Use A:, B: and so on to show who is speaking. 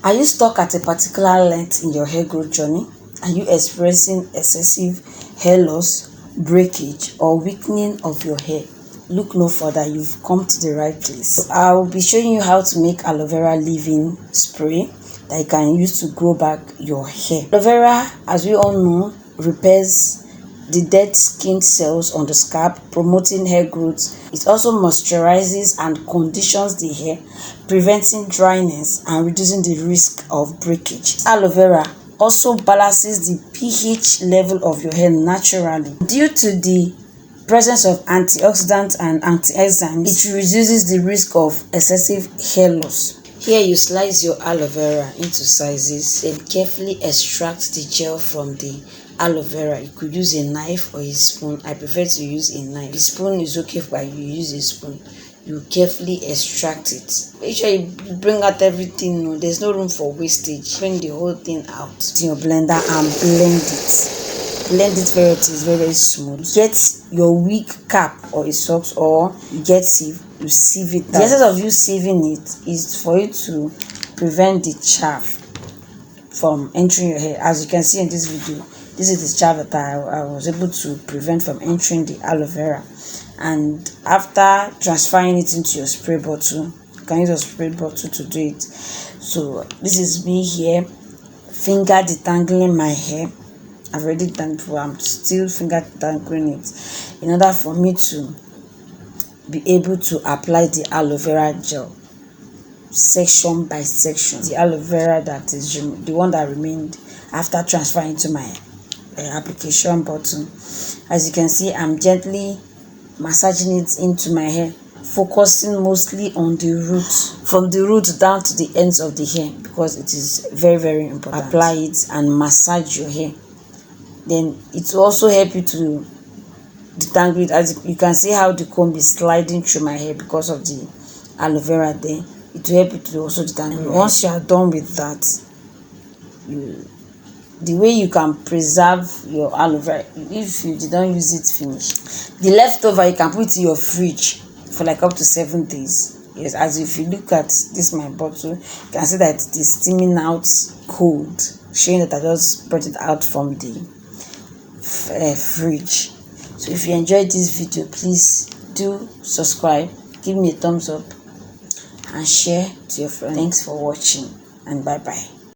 A: Are you stuck at a particular length in your hair growth journey? Are you experiencing excessive hair loss, breakage, or weakening of your hair? Look no further, you've come to the right place. I'll be showing you how to make aloe vera leave-in spray that you can use to grow back your hair. Aloe vera, as we all know, repairs the dead skin cells on the scalp, promoting hair growth. It also moisturizes and conditions the hair, preventing dryness and reducing the risk of breakage. Aloe vera also balances the pH level of your hair naturally. Due to the presence of antioxidants and anti-enzymes, it reduces the risk of excessive hair loss. Here you slice your aloe vera into sizes, then carefully extract the gel from the aloe vera. You could use a knife or a spoon. I prefer to use a knife. The spoon is okay, but you use a spoon. You carefully extract it. Make sure you bring out everything. No, there's no room for wastage. Bring the whole thing out in your blender and blend it. Blend it very it is very smooth. Get your wig cap or a socks, or you get sieve. You sieve it out. The essence of you sieving it is for you to prevent the chaff from entering your hair. As you can see in this video, this is the chaff that I was able to prevent from entering the aloe vera. And after transferring it into your spray bottle, you can use a spray bottle to do it. So this is me here, finger detangling my hair. I've already done it, I'm still finger detangling it in order for me to be able to apply the aloe vera gel section by section. The aloe vera that is the one that remained after transferring to my application bottle. As you can see, I'm gently massaging it into my hair, focusing mostly on the root, from the root down to the ends of the hair, because it is very important. Apply it and massage your hair. Then it will also help you to detangle it. As you can see how the comb is sliding through my hair because of the aloe vera there. It will help you to also detangle. Once you are done with that, the way you can preserve your aloe vera, if you did not use it finish, the leftover you can put it in your fridge for like up to 7 days. Yes, as if you look at this my bottle, you can see that it is steaming out cold, showing that I just brought it out from the fridge. So if you enjoyed this video, please do subscribe, give me a thumbs up, and share to your friends. Thanks for watching, and bye bye.